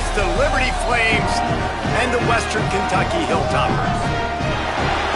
against the Liberty Flames and the Western Kentucky Hilltoppers.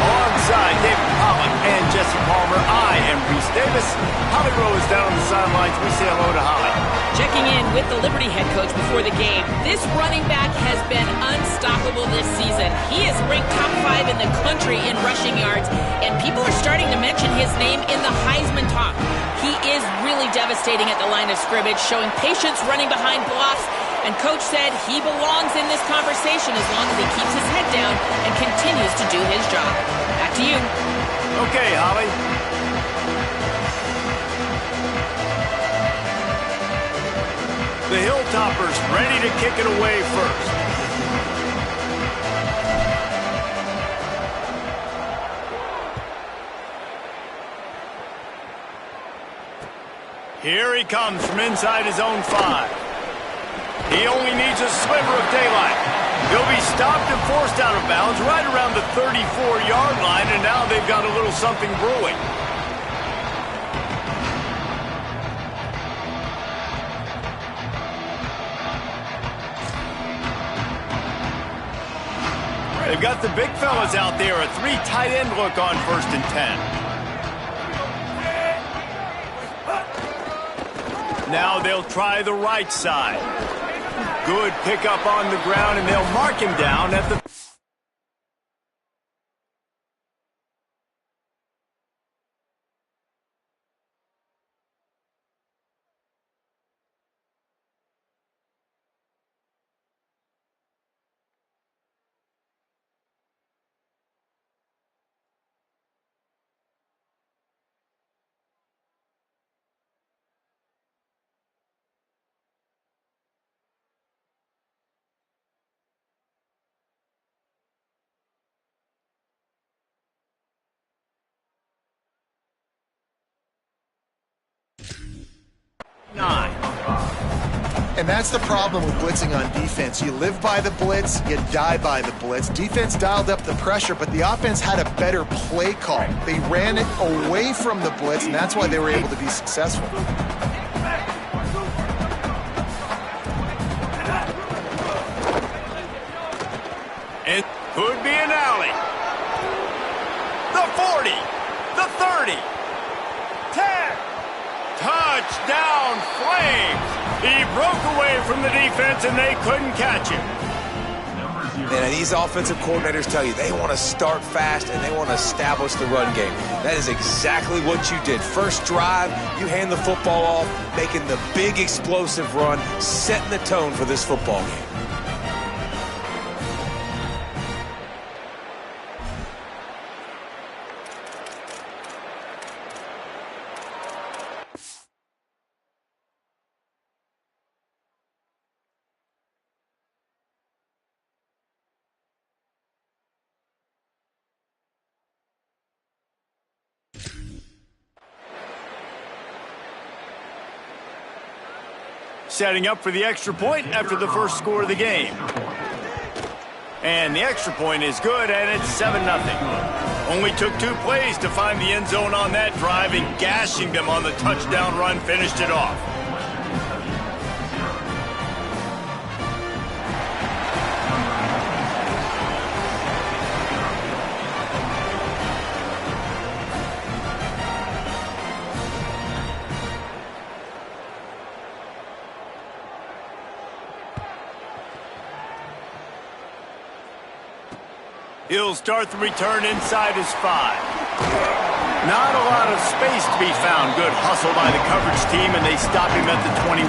Alongside David Pollock and Jesse Palmer, I am Reese Davis. Holly Rowe is down on the sidelines. We say hello to Holly. Checking in with the Liberty head coach before the game. This running back has been unstoppable this season. He is ranked top 5 in the country in rushing yards, and people are starting to mention his name in the Heisman talk. He is really devastating at the line of scrimmage, showing patience running behind blocks, and coach said he belongs in this conversation as long as he keeps his head down and continues to do his job. Back to you. Okay, Holly. The Hilltoppers ready to kick it away first. Here he comes from inside his own 5. He only needs a sliver of daylight. He'll be stopped and forced out of bounds right around the 34-yard line, and now they've got a little something brewing. They've got the big fellas out there, a 3 tight end look on 1st and 10. Now they'll try the right side. Good pickup on the ground, and they'll mark him down at the... And that's the problem with blitzing on defense. You live by the blitz, you die by the blitz. Defense dialed up the pressure, but the offense had a better play call. They ran it away from the blitz, and that's why they were able to be successful. It could be an alley. The 40, the 30, 10. Touchdown, Flames! He broke away from the defense, and they couldn't catch him. And these offensive coordinators tell you they want to start fast and they want to establish the run game. That is exactly what you did. First drive, you hand the football off, making the big explosive run, setting the tone for this football game. Setting up for the extra point after the first score of the game. And the extra point is good, and it's 7-0. Only took 2 plays to find the end zone on that drive, and gashing them on the touchdown run finished it off. He'll start the return inside his 5. Not a lot of space to be found. Good hustle by the coverage team, and they stop him at the 21.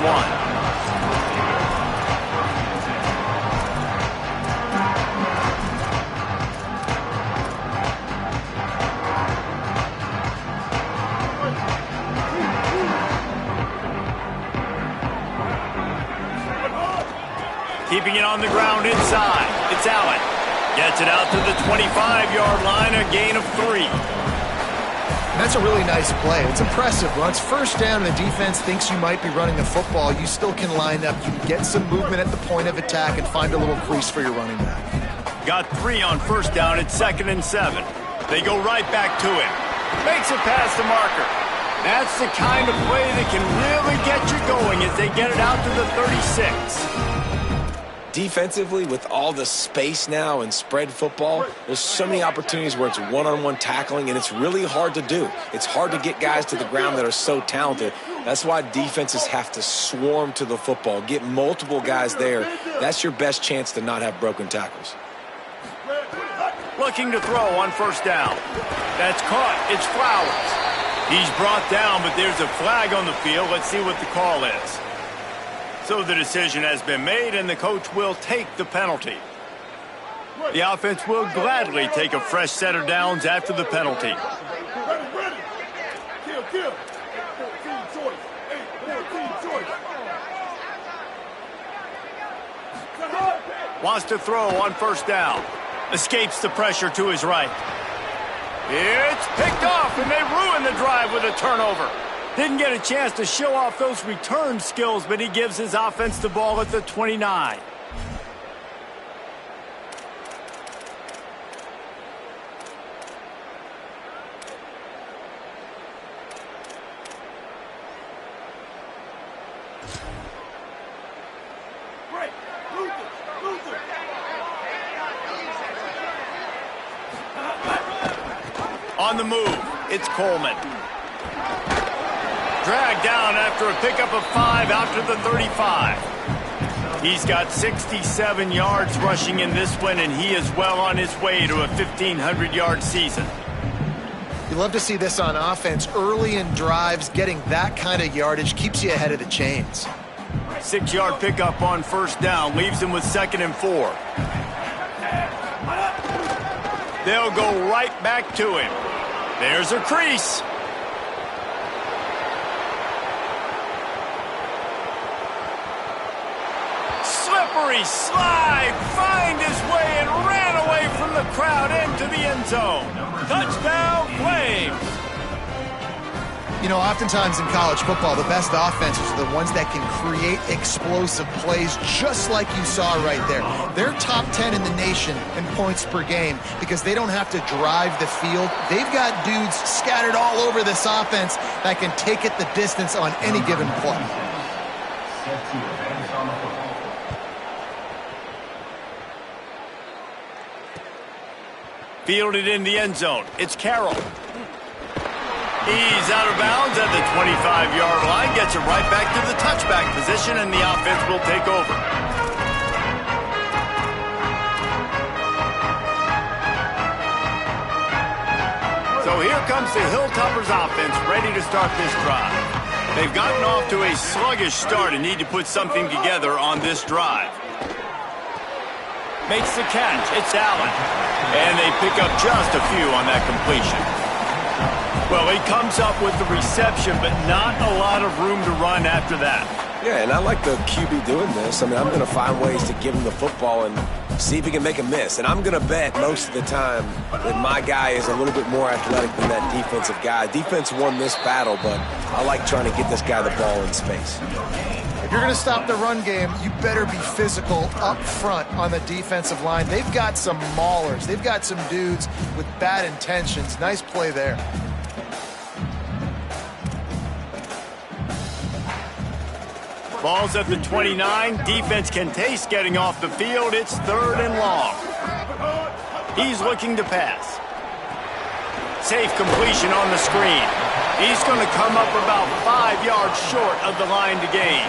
Keeping it on the ground inside. It's Allen. Gets it out to the 25-yard line, a gain of 3. That's a really nice play. It's impressive. Once first down and the defense thinks you might be running the football, you still can line up. You can get some movement at the point of attack and find a little crease for your running back. Got 3 on first down at 2nd and 7. They go right back to him. Makes it past the marker. That's the kind of play that can really get you going as they get it out to the 36. Defensively, with all the space now and spread football, there's so many opportunities where it's one-on-one tackling, and it's really hard to do. It's hard to get guys to the ground that are so talented. That's why defenses have to swarm to the football, get multiple guys there. That's your best chance to not have broken tackles. Looking to throw on first down. That's caught. It's Flowers. He's brought down, but there's a flag on the field. Let's see what the call is. So the decision has been made, and the coach will take the penalty. The offense will gladly take a fresh set of downs after the penalty. Wants to throw on first down. Escapes the pressure to his right. It's picked off, and they ruin the drive with a turnover. Didn't get a chance to show off those return skills, but he gives his offense the ball at the 29. On the move, it's Coleman. Dragged down after a pickup of 5 out to the 35. He's got 67 yards rushing in this one, and he is well on his way to a 1,500-yard season. You love to see this on offense. Early in drives, getting that kind of yardage keeps you ahead of the chains. 6-yard pickup on first down leaves him with 2nd and 4. They'll go right back to him. There's a crease. Slippery slide, find his way and ran away from the crowd into the end zone. Touchdown, Flames. You know, oftentimes in college football, the best offenses are the ones that can create explosive plays, just like you saw right there. They're top 10 in the nation in points per game because they don't have to drive the field. They've got dudes scattered all over this offense that can take it the distance on any given play. Fielded in the end zone. It's Carroll. He's out of bounds at the 25-yard line. Gets it right back to the touchback position, and the offense will take over. So here comes the Hilltoppers offense ready to start this drive. They've gotten off to a sluggish start and need to put something together on this drive. Makes the catch. It's Allen. And they pick up just a few on that completion. Well, he comes up with the reception, but not a lot of room to run after that. Yeah, and I like the QB doing this. I mean, I'm going to find ways to give him the football and see if he can make a miss. And I'm going to bet most of the time that my guy is a little bit more athletic than that defensive guy. Defense won this battle, but I like trying to get this guy the ball in space. If you're going to stop the run game, you better be physical up front on the defensive line. They've got some maulers. They've got some dudes with bad intentions. Nice play there. Ball's at the 29. Defense can taste getting off the field. It's 3rd and long. He's looking to pass. Safe completion on the screen. He's going to come up about 5 yards short of the line to gain.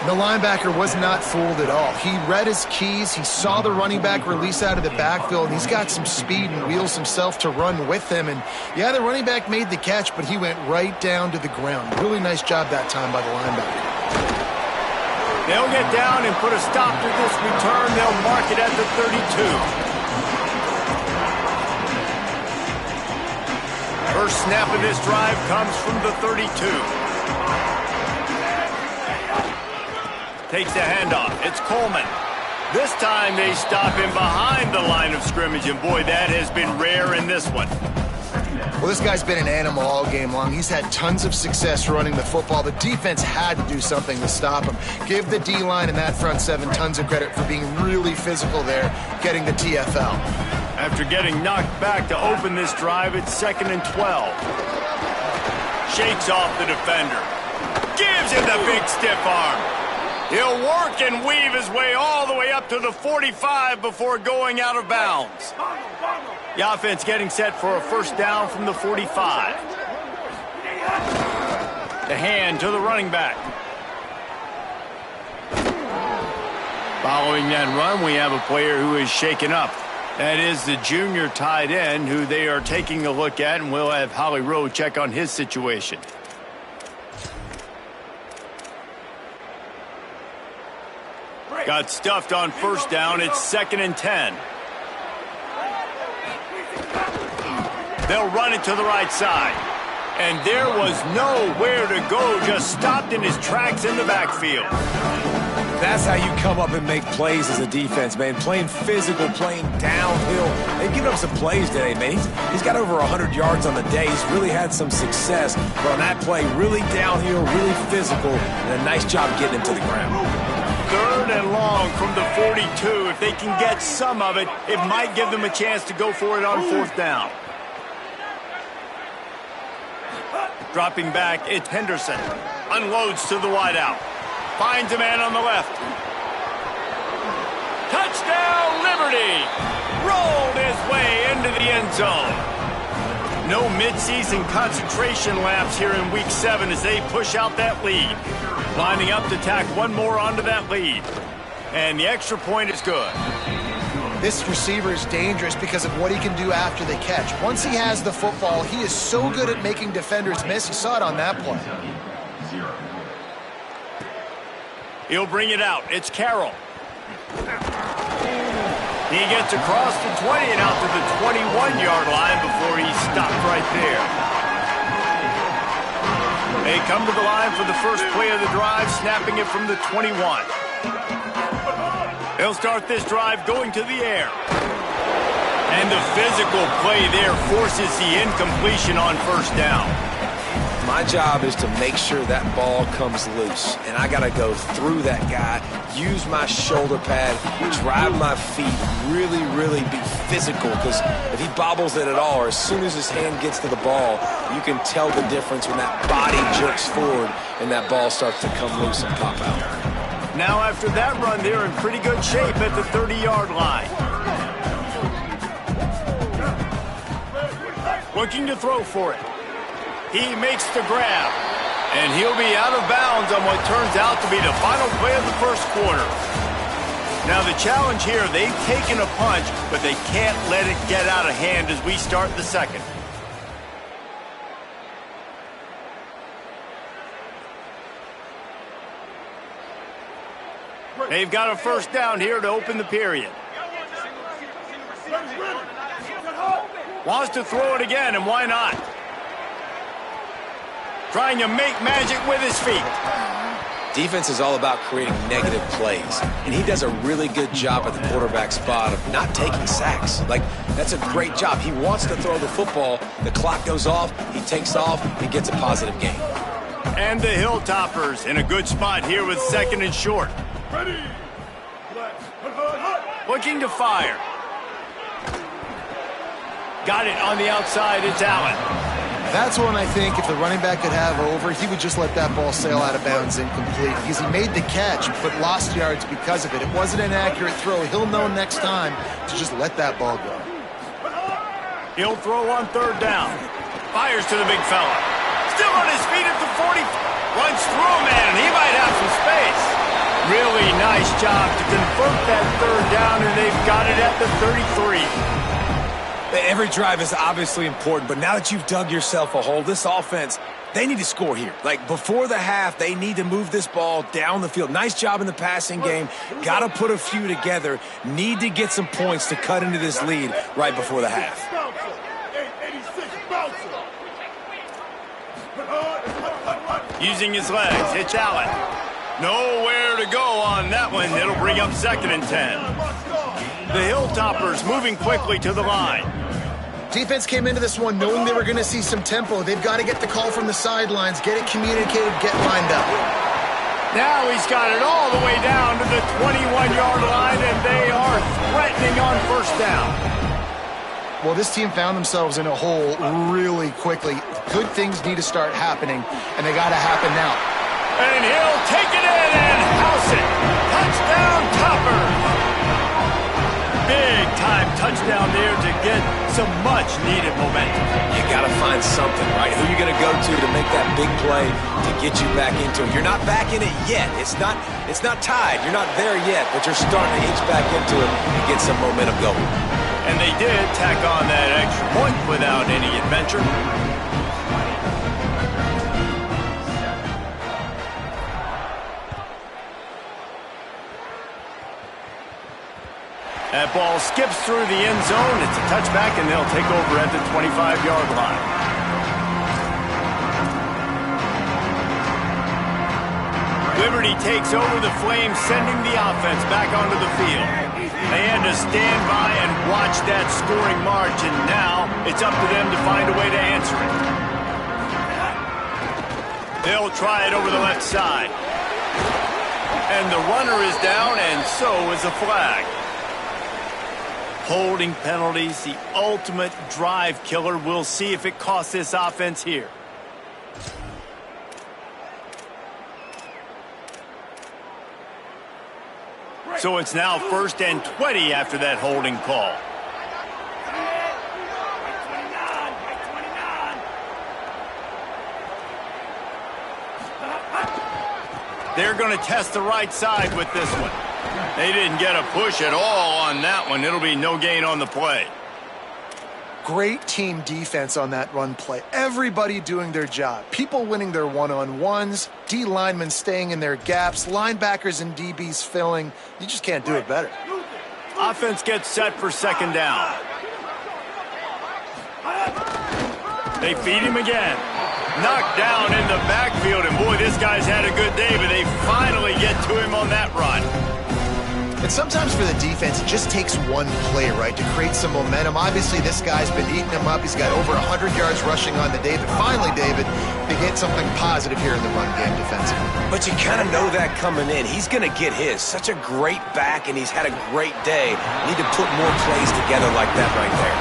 The linebacker was not fooled at all. He read his keys. He saw the running back release out of the backfield, and he's got some speed and wheels himself to run with him. And, yeah, the running back made the catch, but he went right down to the ground. Really nice job that time by the linebacker. They'll get down and put a stop to this return. They'll mark it at the 32. First snap of this drive comes from the 32. Takes the handoff. It's Coleman. This time they stop him behind the line of scrimmage, and boy, that has been rare in this one. Well, this guy's been an animal all game long. He's had tons of success running the football. The defense had to do something to stop him. Give the D-line and that front seven tons of credit for being really physical there, getting the TFL. After getting knocked back to open this drive, it's 2nd and 12. Shakes off the defender. Gives him the big stiff arm. He'll work and weave his way all the way up to the 45 before going out of bounds. The offense getting set for a first down from the 45. The hand to the running back. Following that run, we have a player who is shaken up. That is the junior tight end who they are taking a look at, and we'll have Holly Rowe check on his situation. Got stuffed on first down. It's 2nd and 10. They'll run it to the right side. And there was nowhere to go, just stopped in his tracks in the backfield. That's how you come up and make plays as a defense, man. Playing physical, playing downhill. They've given up some plays today, man. He's got over 100 yards on the day. He's really had some success. But on that play, really downhill, really physical, and a nice job getting him to the ground. 3rd and long from the 42. If they can get some of it, it might give them a chance to go for it on 4th down. Dropping back, it's Henderson. Unloads to the wideout. Finds a man on the left. Touchdown, Liberty! Rolled his way into the end zone. No midseason concentration laps here in Week 7 as they push out that lead. Lining up to tack one more onto that lead. And the extra point is good. This receiver is dangerous because of what he can do after the catch. Once he has the football, he is so good at making defenders miss. You saw it on that play. He'll bring it out. It's Carroll. He gets across the 20 and out to the 21-yard line before he's stopped right there. They come to the line for the first play of the drive, snapping it from the 21. They'll start this drive going to the air. And the physical play there forces the incompletion on first down. My job is to make sure that ball comes loose, and I got to go through that guy, use my shoulder pad, drive my feet, really be physical, because if he bobbles it at all, or as soon as his hand gets to the ball, you can tell the difference when that body jerks forward and that ball starts to come loose and pop out. Now after that run, they're in pretty good shape at the 30-yard line. Looking to throw for it. He makes the grab, and he'll be out of bounds on what turns out to be the final play of the first quarter. Now the challenge here, they've taken a punch, but they can't let it get out of hand as we start the second. They've got a first down here to open the period. Wants to throw it again, and why not? Trying to make magic with his feet. Defense is all about creating negative plays, and he does a really good job at the quarterback spot of not taking sacks. Like, that's a great job. He wants to throw the football. The clock goes off. He takes off. He gets a positive gain. And the Hilltoppers in a good spot here with 2nd and short. Looking to fire. Got it on the outside. It's Allen. That's one I think if the running back could have over, he would just let that ball sail out of bounds incomplete because he made the catch but lost yards because of it. It wasn't an accurate throw. He'll know next time to just let that ball go. He'll throw on 3rd down. Fires to the big fella. Still on his feet at the 40. Runs through a man, and he might have some space. Really nice job to convert that 3rd down, and they've got it at the 33. Every drive is obviously important, but now that you've dug yourself a hole, this offense, they need to score here. Like, before the half, they need to move this ball down the field. Nice job in the passing game. Got to put a few together. Need to get some points to cut into this lead right before the half. Using his legs, it's Allen. Nowhere to go on that one. It'll bring up 2nd and 10. The Hilltoppers moving quickly to the line. Defense came into this one knowing they were going to see some tempo. They've got to get the call from the sidelines, get it communicated, get lined up. Now he's got it all the way down to the 21-yard line, and they are threatening on first down. Well, this team found themselves in a hole really quickly. Good things need to start happening, and they got to happen now. And he'll take it in and house it. get some much-needed momentum. You got to find something, right? Who are you going to go to make that big play to get you back into it? You're not back in it yet. It's not tied. You're not there yet, but you're starting to inch back into it and get some momentum going. And they did tack on that extra point without any adventure. That ball skips through the end zone. It's a touchback, and they'll take over at the 25-yard line. Liberty takes over the Flames, sending the offense back onto the field. They had to stand by and watch that scoring march, and now it's up to them to find a way to answer it. They'll try it over the left side. And the runner is down, and so is a flag. Holding penalties, the ultimate drive killer. We'll see if it costs this offense here. So it's now 1st and 20 after that holding call. They're going to test the right side with this one. They didn't get a push at all on that one. It'll be no gain on the play. Great team defense on that run play. Everybody doing their job. People winning their one-on-ones, D linemen staying in their gaps, linebackers and DBs filling. You just can't do it better. Offense gets set for 2nd down. They feed him again. Knocked down in the backfield, and boy, this guy's had a good day, but they finally get to him on that run. And sometimes for the defense, it just takes one play, right, to create some momentum. Obviously, this guy's been eating them up. He's got over 100 yards rushing on the day. But finally, David, they get something positive here in the run game defensively. But you kind of know that coming in. He's going to get his. Such a great back, and he's had a great day. Need to put more plays together like that right there.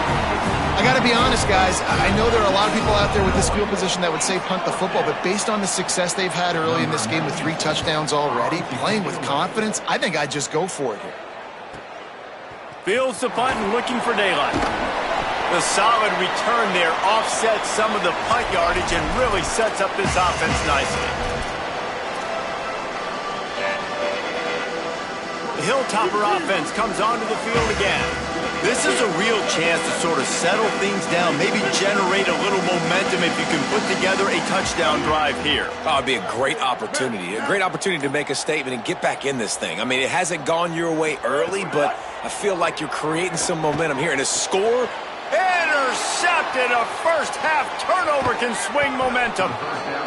I got to be honest, guys. I know there are a lot of people out there with this field position that would say punt the football, but based on the success they've had early in this game with 3 touchdowns already, playing with confidence, I think I'd just go for it here. Fields the punt and looking for daylight. The solid return there offsets some of the punt yardage and really sets up this offense nicely. The Hilltopper offense comes onto the field again. This is a real chance to sort of settle things down, maybe generate a little momentum if you can put together a touchdown drive here. Oh, it'd be a great opportunity to make a statement and get back in this thing. I mean, it hasn't gone your way early, but I feel like you're creating some momentum here. And a score? Intercepted. A first-half turnover can swing momentum.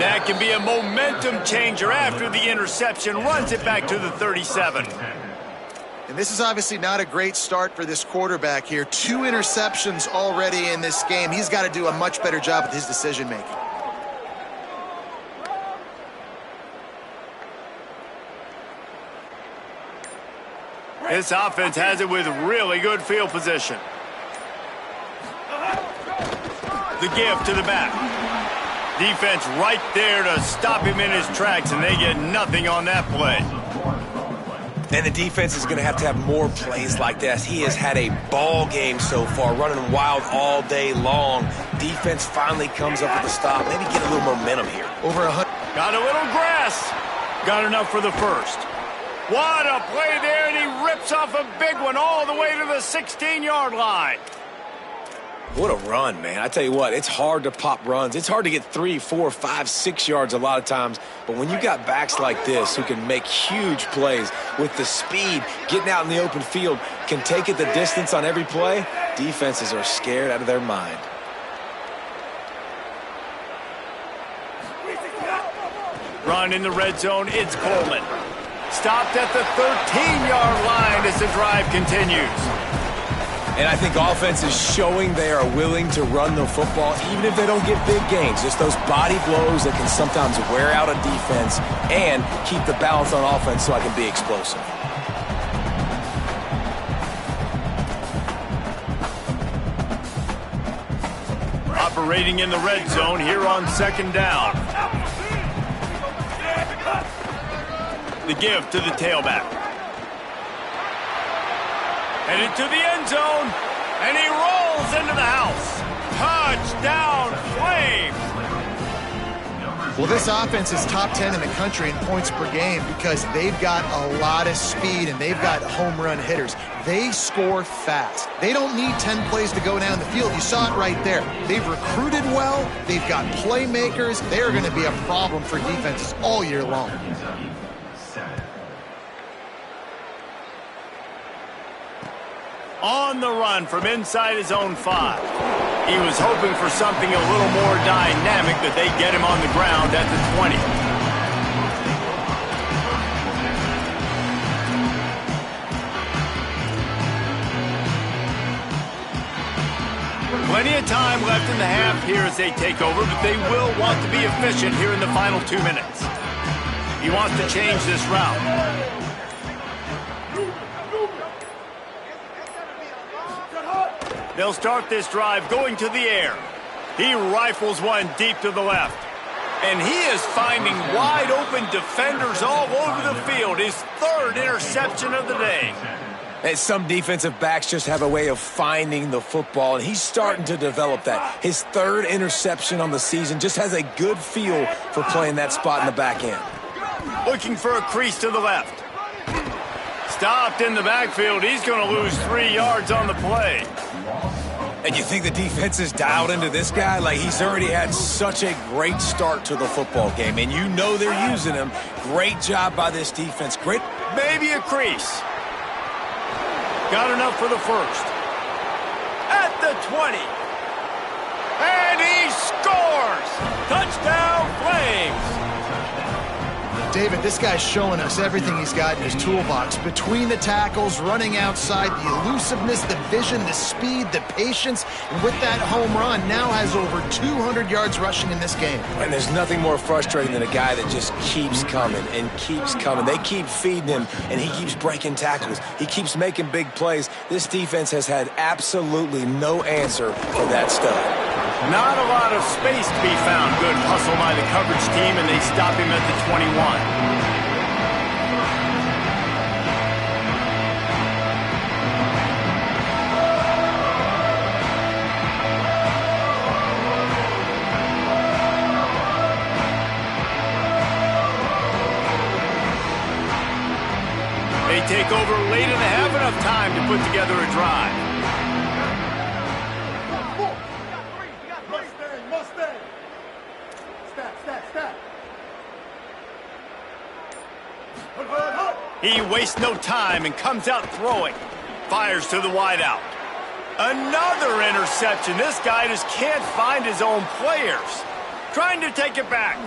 That can be a momentum changer after the interception. Runs it back to the 37. And this is obviously not a great start for this quarterback here. 2 interceptions already in this game. He's got to do a much better job with his decision-making. This offense has it with really good field position. The give to the back. Defense right there to stop him in his tracks, and they get nothing on that play. And the defense is going to have more plays like this. He has had a ball game so far, running wild all day long. Defense finally comes up with a stop. Maybe get a little momentum here. Over 100. Got a little grass. Got enough for the first. What a play there, and he rips off a big one all the way to the 16-yard line. What a run, man. I tell you what, it's hard to pop runs. It's hard to get 3, 4, 5, 6 yards a lot of times. But when you got backs like this who can make huge plays with the speed, getting out in the open field, can take it the distance on every play, defenses are scared out of their mind. Run in the red zone, it's Coleman. Stopped at the 13-yard line as the drive continues. And I think offense is showing they are willing to run the football, even if they don't get big gains. Just those body blows that can sometimes wear out a defense and keep the balance on offense so I can be explosive. Operating in the red zone here on 2nd down. The give to the tailback. Headed to the end zone, and he rolls. drills into the house. Touchdown, Flames! Well, this offense is top 10 in the country in points per game because they've got a lot of speed and they've got home run hitters. They score fast. They don't need 10 plays to go down the field. You saw it right there. They've recruited well. They've got playmakers. They're going to be a problem for defenses all year long. On the run from inside his own 5. He was hoping for something a little more dynamic, that they get him on the ground at the 20. Plenty of time left in the half here as they take over, but they will want to be efficient here in the final 2 minutes. He wants to change this route. They'll start this drive going to the air. He rifles one deep to the left. And he is finding wide open defenders all over the field. His 3rd interception of the day. And some defensive backs just have a way of finding the football, and he's starting to develop that. His 3rd interception on the season, just has a good feel for playing that spot in the back end. Looking for a crease to the left. Stopped in the backfield. He's going to lose 3 yards on the play. And you think the defense is dialed into this guy? Like, he's already had such a great start to the football game, and you know they're using him. Great job by this defense. Great. Maybe a crease. Got enough for the 1st. At the 20. And he scores! Touchdown, Flames! David, this guy's showing us everything he's got in his toolbox. Between the tackles, running outside, the elusiveness, the vision, the speed, the patience. And with that home run, now has over 200 yards rushing in this game. And there's nothing more frustrating than a guy that just keeps coming and keeps coming. They keep feeding him, and he keeps breaking tackles. He keeps making big plays. This defense has had absolutely no answer for that stud. Not a lot of space to be found. Good hustle by the coverage team, and they stop him at the 21. They take over late and have enough time to put together a drive. He wastes no time and comes out throwing. Fires to the wideout. Another interception. This guy just can't find his own players. Trying to take it back.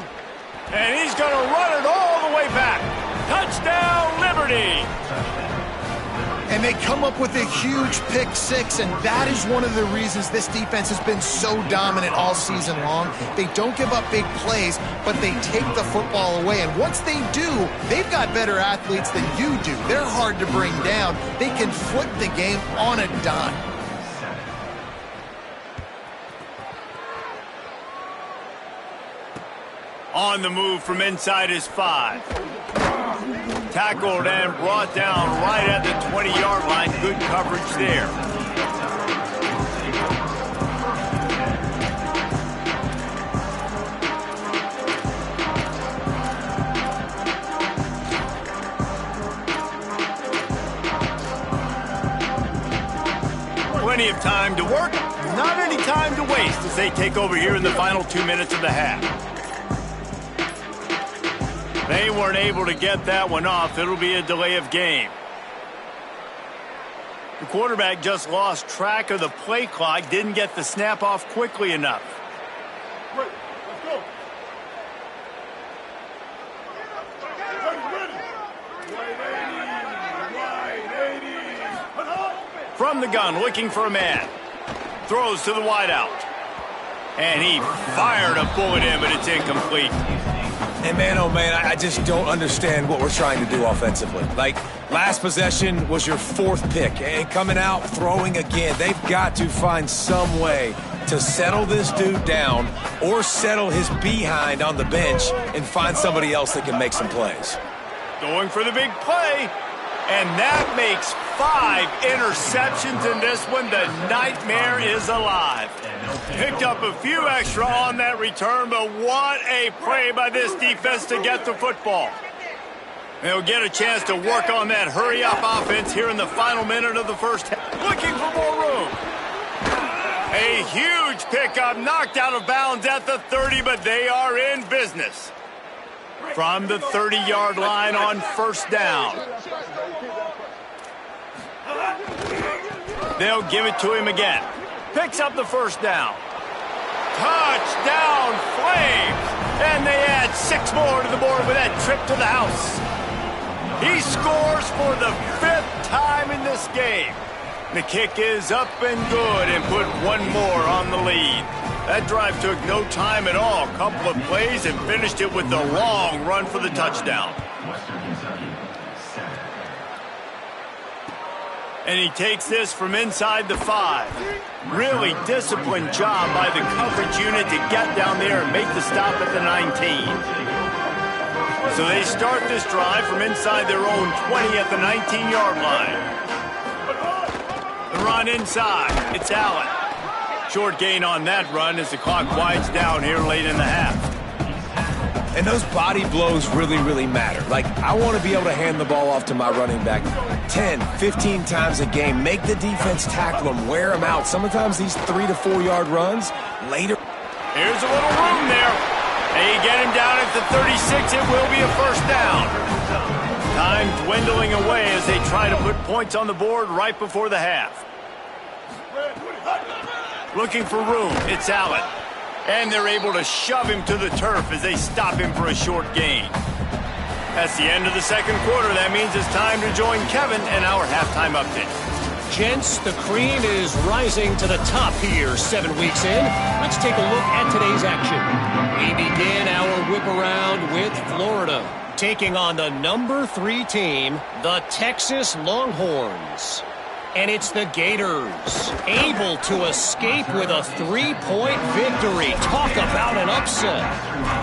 And he's going to run it all the way back. Touchdown, Liberty! And they come up with a huge pick 6, and that is one of the reasons this defense has been so dominant all season long. They don't give up big plays, but they take the football away. And once they do, they've got better athletes than you do. They're hard to bring down. They can flip the game on a dime. On the move from inside his 5. Tackled and brought down right at the 20-yard line. Good coverage there. Plenty of time to work, not any time to waste as they take over here in the final 2 minutes of the half. They weren't able to get that one off. It'll be a delay of game. The quarterback just lost track of the play clock, didn't get the snap off quickly enough. Let's go. From the gun, looking for a man. Throws to the wideout. And he fired a bullet in, but it's incomplete. And man, oh man, I just don't understand what we're trying to do offensively. Like, last possession was your 4th pick, and coming out, throwing again. They've got to find some way to settle this dude down or settle his behind on the bench and find somebody else that can make some plays. Going for the big play. And that makes 5 interceptions in this one. The nightmare is alive. Picked up a few extra on that return, but what a play by this defense to get the football. They'll get a chance to work on that hurry-up offense here in the final minute of the first half. Looking for more room. A huge pickup, knocked out of bounds at the 30, but they are in business. From the 30-yard line on first down. They'll give it to him again. Picks up the first down. Touchdown, Flames! And they add 6 more to the board with that trip to the house. He scores for the 5th time in this game. The kick is up and good and put 1 more on the lead. That drive took no time at all. A couple of plays and finished it with a long run for the touchdown. And he takes this from inside the 5. Really disciplined job by the coverage unit to get down there and make the stop at the 19. So they start this drive from inside their own 20 at the 19-yard line. The run inside. It's Allen. Short gain on that run as the clock winds down here late in the half. And those body blows really, really matter. Like, I want to be able to hand the ball off to my running back 10, 15 times a game. Make the defense tackle them, wear them out. Sometimes these 3 to 4 yard runs later. Here's a little room there. They get him down at the 36. It will be a first down. Time dwindling away as they try to put points on the board right before the half. Looking for room. It's Allen. And they're able to shove him to the turf as they stop him for a short gain. That's the end of the second quarter. That means it's time to join Kevin and our halftime update. Gents, the cream is rising to the top here 7 weeks in. Let's take a look at today's action. We begin our whip around with Florida, taking on the number 3 team, the Texas Longhorns. And it's the Gators, able to escape with a 3-point victory. Talk about an upset.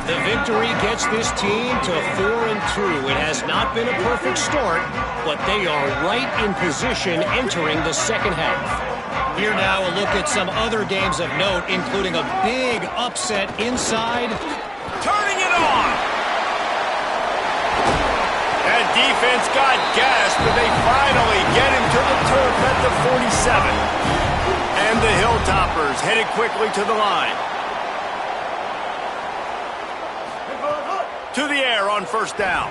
The victory gets this team to 4-2. It has not been a perfect start, but they are right in position entering the second half. Here now a look at some other games of note, including a big upset inside. Turning it on! That defense got gashed, but they finally get him to the turf at the 47. And the Hilltoppers headed quickly to the line. To the air on first down.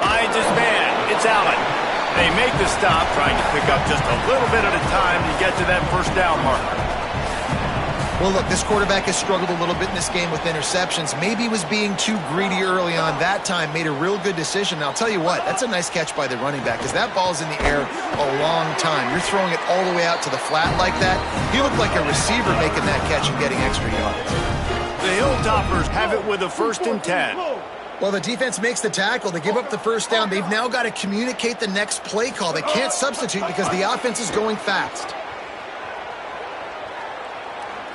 Finds his man. It's Allen. They make the stop, trying to pick up just a little bit at a time to get to that first down marker. Well, look, this quarterback has struggled a little bit in this game with interceptions. Maybe he was being too greedy early on. That time made a real good decision. And I'll tell you what, that's a nice catch by the running back because that ball's in the air a long time. You're throwing it all the way out to the flat like that. He looked like a receiver making that catch and getting extra yards. The Hilltoppers have it with a 1st and 10. Well, the defense makes the tackle. They give up the first down. They've now got to communicate the next play call. They can't substitute because the offense is going fast.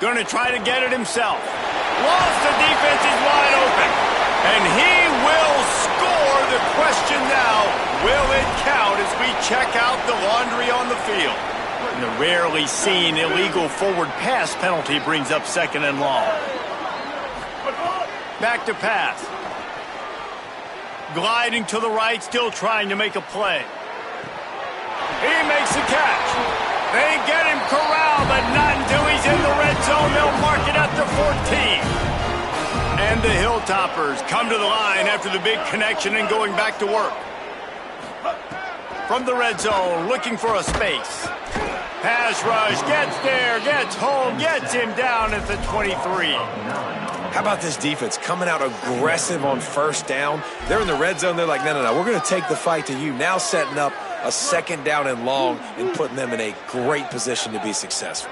Going to try to get it himself. Lost, the defense is wide open. And he will score. The question now, will it count as we check out the laundry on the field? And the rarely seen illegal forward pass penalty brings up 2nd and long. Back to pass. Gliding to the right, still trying to make a play. He makes the catch. They get him corralled, but not until he's in the red zone. They'll mark it at the 14. And the Hilltoppers come to the line after the big connection and going back to work. From the red zone, looking for a space. Pass rush, gets there, gets home, gets him down at the 23. How about this defense coming out aggressive on first down? They're in the red zone. They're like, no, we're going to take the fight to you. Now setting up a 2nd down and long and putting them in a great position to be successful.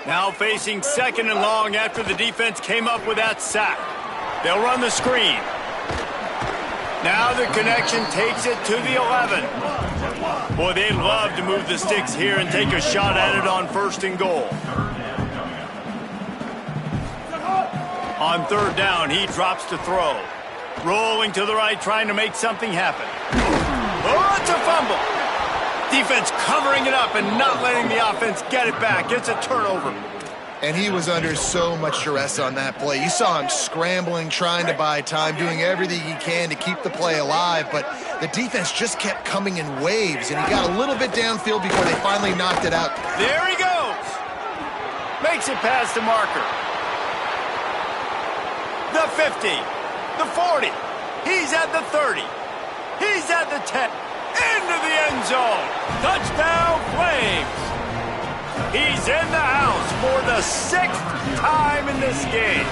Now facing 2nd and long after the defense came up with that sack. They'll run the screen. Now the connection takes it to the 11. Boy, they'd love to move the sticks here and take a shot at it on 1st and goal. On 3rd down, he drops to throw. Rolling to the right, trying to make something happen. Oh, it's a bringing up and not letting the offense get it back. It's a turnover. And he was under so much duress on that play. You saw him scrambling, trying to buy time, doing everything he can to keep the play alive, but the defense just kept coming in waves, and he got a little bit downfield before they finally knocked it out. There he goes. Makes it past the marker. The 50, the 40. He's at the 30. He's at the 10. Into the end zone. Touchdown, Flames. He's in the house for the 6th time in this game.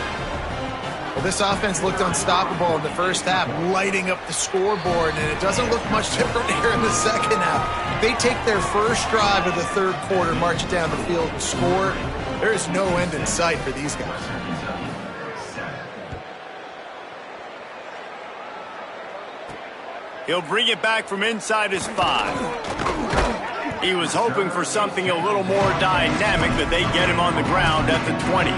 Well, this offense looked unstoppable in the first half, lighting up the scoreboard, and it doesn't look much different here in the second half. They take their first drive of the third quarter, march it down the field, and score. There is no end in sight for these guys. He'll bring it back from inside his 5. He was hoping for something a little more dynamic, but they get him on the ground at the 20.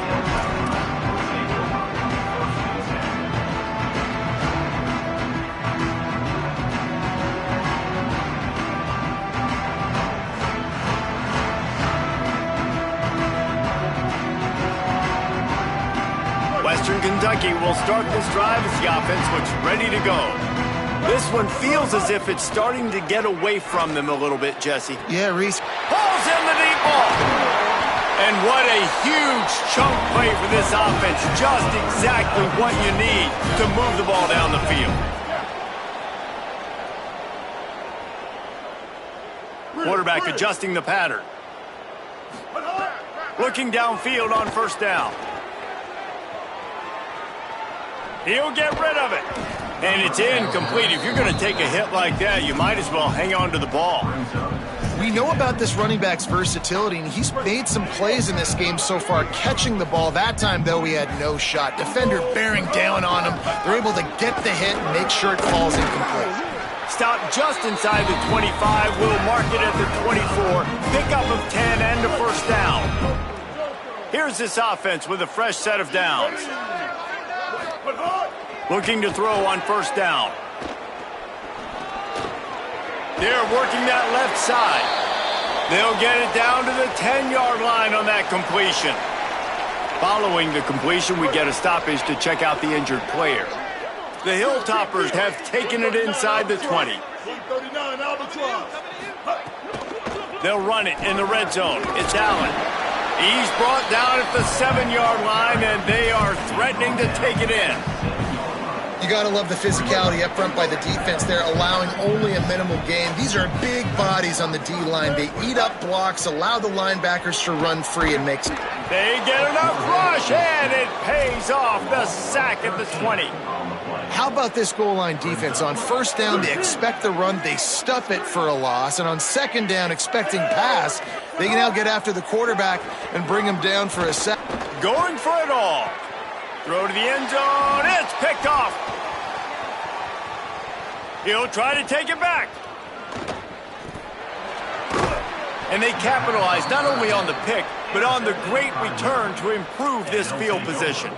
Western Kentucky will start this drive as the offense looks ready to go. This one feels as if it's starting to get away from them a little bit, Jesse. Yeah, Reese. Pulls in the deep ball. And what a huge chunk play for this offense. Just exactly what you need to move the ball down the field. Quarterback adjusting the pattern. Looking downfield on first down. He'll get rid of it. And it's incomplete. If you're going to take a hit like that, you might as well hang on to the ball. We know about this running back's versatility, and he's made some plays in this game so far, catching the ball. That time, though, he had no shot. Defender bearing down on him. They're able to get the hit and make sure it falls incomplete. Stop just inside the 25. We'll mark it at the 24. Pickup of 10 and a first down. Here's this offense with a fresh set of downs. Looking to throw on first down. They're working that left side. They'll get it down to the 10-yard line on that completion. Following the completion, we get a stoppage to check out the injured player. The Hilltoppers have taken it inside the 20. They'll run it in the red zone. It's Allen. He's brought down at the 7-yard line, and they are threatening to take it in. You got to love the physicality up front by the defense there, allowing only a minimal gain. These are big bodies on the D-line. They eat up blocks, allow the linebackers to run free and make... They get enough rush, and it pays off. The sack at the 20. How about this goal line defense? On first down, they expect the run. They stuff it for a loss. And on second down, expecting pass, they can now get after the quarterback and bring him down for a sack. Going for it all. Throw to the end zone. It's picked off. He'll try to take it back. And they capitalize not only on the pick, but on the great return to improve this field position.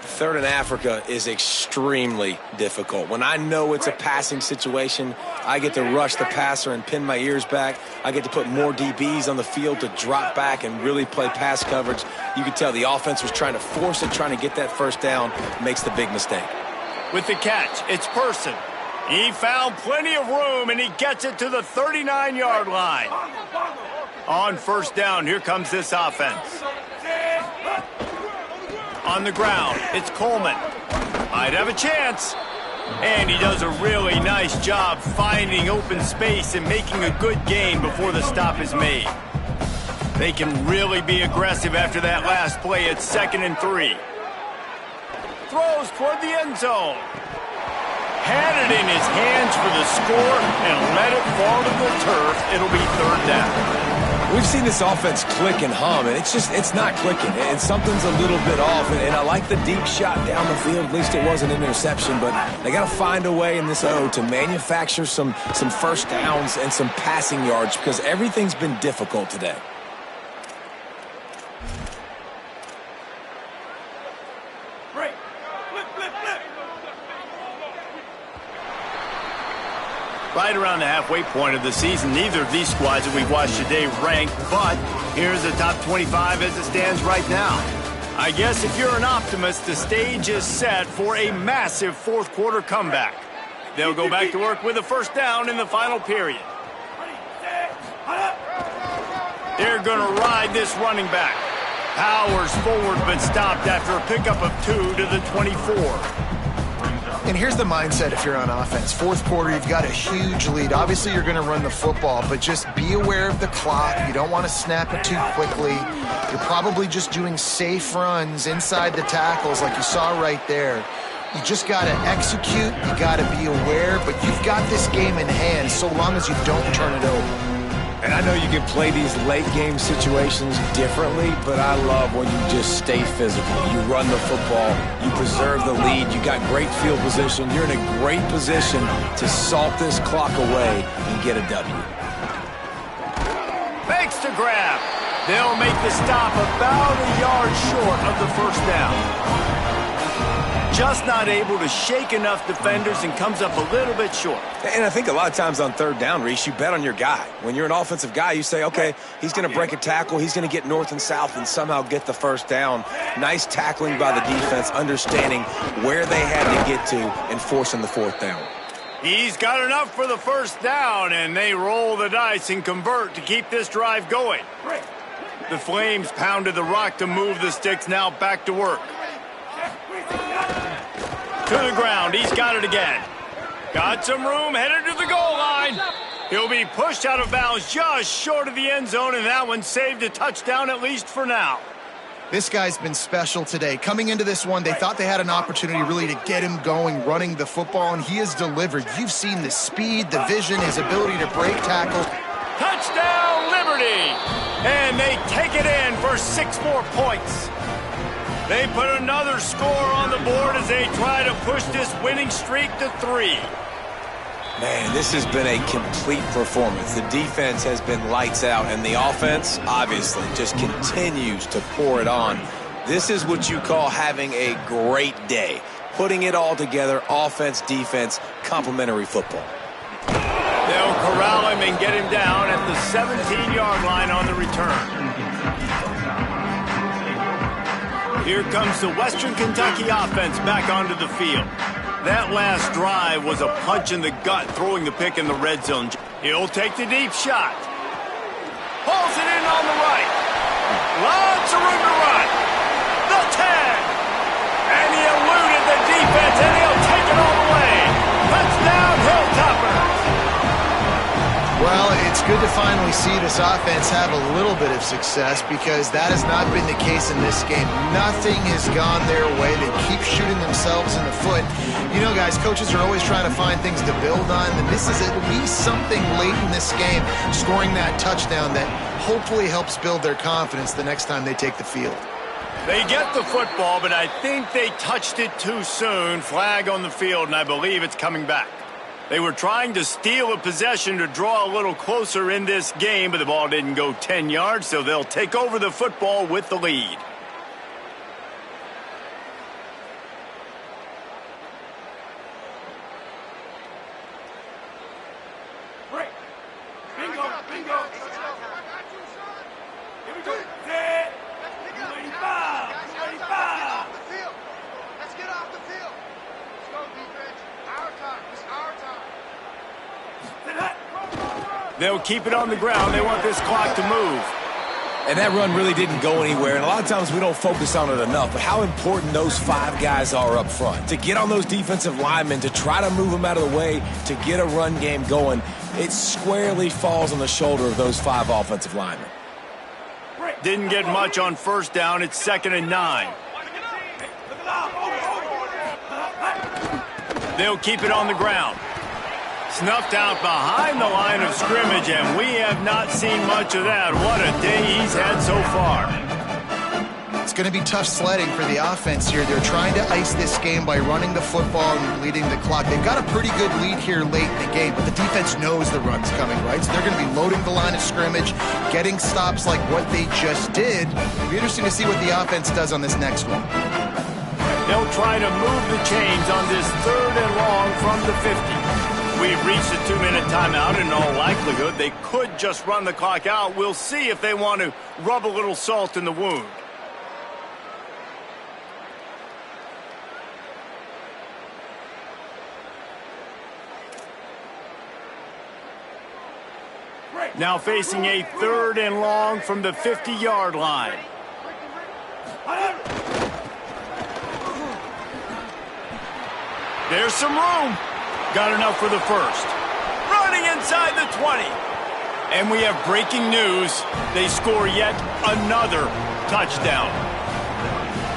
Third in Africa is extremely difficult. When I know it's a passing situation, I get to rush the passer and pin my ears back. I get to put more DBs on the field to drop back and really play pass coverage. You could tell the offense was trying to force it, trying to get that first down, makes the big mistake. With the catch, it's Person. He found plenty of room, and he gets it to the 39-yard line. On first down, here comes this offense. On the ground, it's Coleman. Might have a chance. And he does a really nice job finding open space and making a good gain before the stop is made. They can really be aggressive after that last play. It's 2nd and 3. Throws toward the end zone. Had it in his hands for the score and let it fall to the turf. It'll be 3rd down. We've seen this offense click and hum, and it's not clicking, and something's a little bit off. And I like the deep shot down the field. At least it wasn't an interception, but they got to find a way in this to manufacture some first downs and some passing yards because everything's been difficult today. right around the halfway point of the season. Neither of these squads that we've watched today ranked, but here's the top 25 as it stands right now. I guess if you're an optimist, the stage is set for a massive fourth quarter comeback. They'll go back to work with a first down in the final period. They're going to ride this running back. Powers forward but stopped after a pickup of 2 to the 24. And here's the mindset if you're on offense. Fourth quarter, you've got a huge lead. Obviously, you're going to run the football, but just be aware of the clock. You don't want to snap it too quickly. You're probably just doing safe runs inside the tackles like you saw right there. You just got to execute. You got to be aware, but you've got this game in hand so long as you don't turn it over. And I know you can play these late-game situations differently, but I love when you just stay physical. You run the football, you preserve the lead, you got great field position. You're in a great position to salt this clock away and get a W. Fakes to grab. They'll make the stop about a yard short of the first down. Just not able to shake enough defenders and comes up a little bit short. And I think a lot of times on third down, Reese, you bet on your guy. When you're an offensive guy, you say, okay, he's going to break a tackle, he's going to get north and south and somehow get the first down. Nice tackling by the defense, understanding where they had to get to and forcing the fourth down. He's got enough for the first down, and they roll the dice and convert to keep this drive going. The Flames pounded the rock to move the sticks, now back to work. To the ground, he's got it again. Got some room, headed to the goal line. He'll be pushed out of bounds just short of the end zone, and that one saved a touchdown at least for now. This guy's been special today. Coming into this one, they thought they had an opportunity really to get him going, running the football, and he has delivered. You've seen the speed, the vision, his ability to break tackle. Touchdown, Liberty! And they take it in for 6 more points. They put another score on the board as they try to push this winning streak to 3. Man, this has been a complete performance. The defense has been lights out, and the offense, obviously, just continues to pour it on. This is what you call having a great day. Putting it all together, offense, defense, complementary football. They'll corral him and get him down at the 17-yard line on the return. Here comes the Western Kentucky offense back onto the field. That last drive was a punch in the gut, throwing the pick in the red zone. He'll take the deep shot. Pulls it in on the right. Lots of room to run. The 10. And he eluded the defense, and he'll take it all the way. Touchdown, Hilltoppers. Well, it's good to finally see this offense have a little bit of success because that has not been the case in this game. Nothing has gone their way. They keep shooting themselves in the foot. You know, guys, coaches are always trying to find things to build on, and this is at least something late in this game, scoring that touchdown that hopefully helps build their confidence the next time they take the field. They get the football, but I think they touched it too soon. Flag on the field, and I believe it's coming back. They were trying to steal a possession to draw a little closer in this game, but the ball didn't go 10 yards, so they'll take over the football with the lead. Bingo, bingo. Here we go. Set. 25. 25. Let's get off the field. Let's go, defense. Our time. It's our time. They'll keep it on the ground. They want this clock to move. And that run really didn't go anywhere, and a lot of times we don't focus on it enough, but how important those 5 guys are up front. To get on those defensive linemen, to try to move them out of the way, to get a run game going, it squarely falls on the shoulder of those 5 offensive linemen. Didn't get much on first down. It's 2nd and 9. They'll keep it on the ground. Snuffed out behind the line of scrimmage, and we have not seen much of that. What a day he's had so far. It's going to be tough sledding for the offense here. They're trying to ice this game by running the football and leading the clock. They've got a pretty good lead here late in the game, but the defense knows the run's coming, right? So they're going to be loading the line of scrimmage, getting stops like what they just did. It'll be interesting to see what the offense does on this next one. They'll try to move the chains on this 3rd and long from the 50. We've reached a 2-minute timeout. In all likelihood, they could just run the clock out. We'll see if they want to rub a little salt in the wound. Now facing a 3rd and long from the 50-yard line. There's some room. Got enough for the first. Running inside the 20. And we have breaking news. They score yet another touchdown.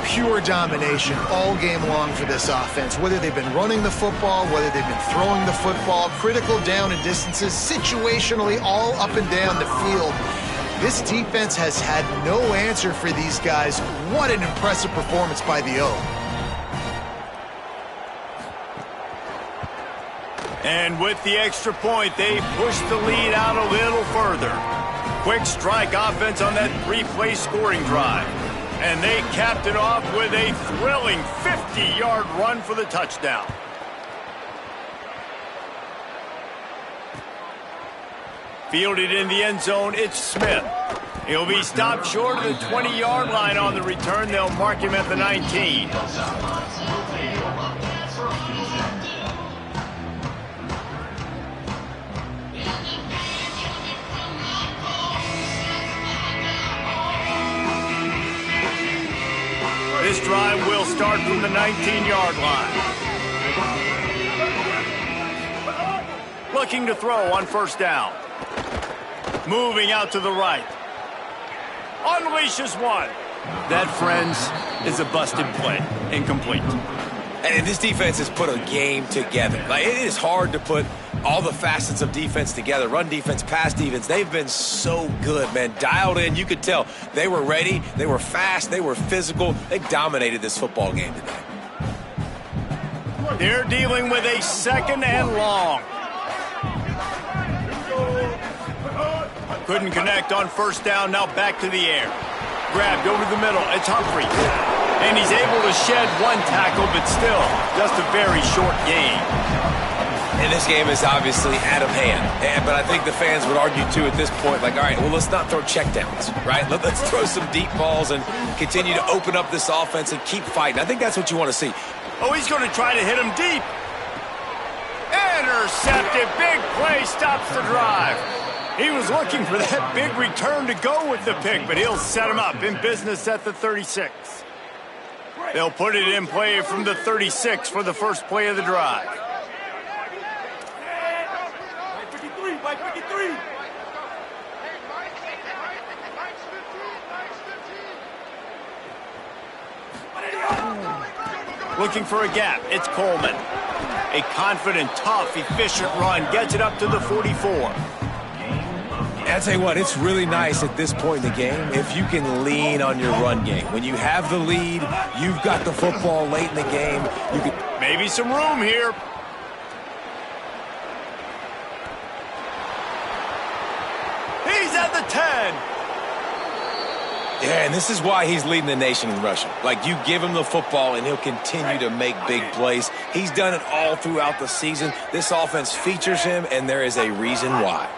Pure domination all game long for this offense. Whether they've been running the football, whether they've been throwing the football, critical down and distances, situationally all up and down the field. This defense has had no answer for these guys. What an impressive performance by the O. And with the extra point, they push the lead out a little further. Quick strike offense on that 3-play scoring drive. And they capped it off with a thrilling 50-yard run for the touchdown. Fielded in the end zone, it's Smith. He'll be stopped short of the 20-yard line on the return. They'll mark him at the 19. This drive will start from the 19-yard line. Looking to throw on first down. Moving out to the right. Unleashes one. That, friends, is a busted play. Incomplete. And this defense has put a game together. Like, it is hard to put all the facets of defense together. Run defense, pass defense. They've been so good, man. Dialed in. You could tell they were ready. They were fast. They were physical. They dominated this football game today. They're dealing with a 2nd and long. Couldn't connect on first down. Now back to the air. Grabbed over the middle. It's Humphrey. And he's able to shed one tackle, but still just a very short gain. And this game is obviously out of hand. But I think the fans would argue, too, at this point, like, all right, well, let's not throw checkdowns, right? Let's throw some deep balls and continue to open up this offense and keep fighting. I think that's what you want to see. Oh, he's going to try to hit him deep. Intercepted. Big play stops the drive. He was looking for that big return to go with the pick, but he'll set him up in business at the 36. They'll put it in play from the 36 for the first play of the drive. Looking for a gap. It's Coleman. A confident, tough, efficient run. Gets it up to the 44. I'll tell you what, it's really nice at this point in the game if you can lean on your run game. When you have the lead, you've got the football late in the game. You can maybe some room here. He's at the 10. Yeah, and this is why he's leading the nation in rushing. Like, you give him the football, and he'll continue to make big plays. He's done it all throughout the season. This offense features him, and there is a reason why.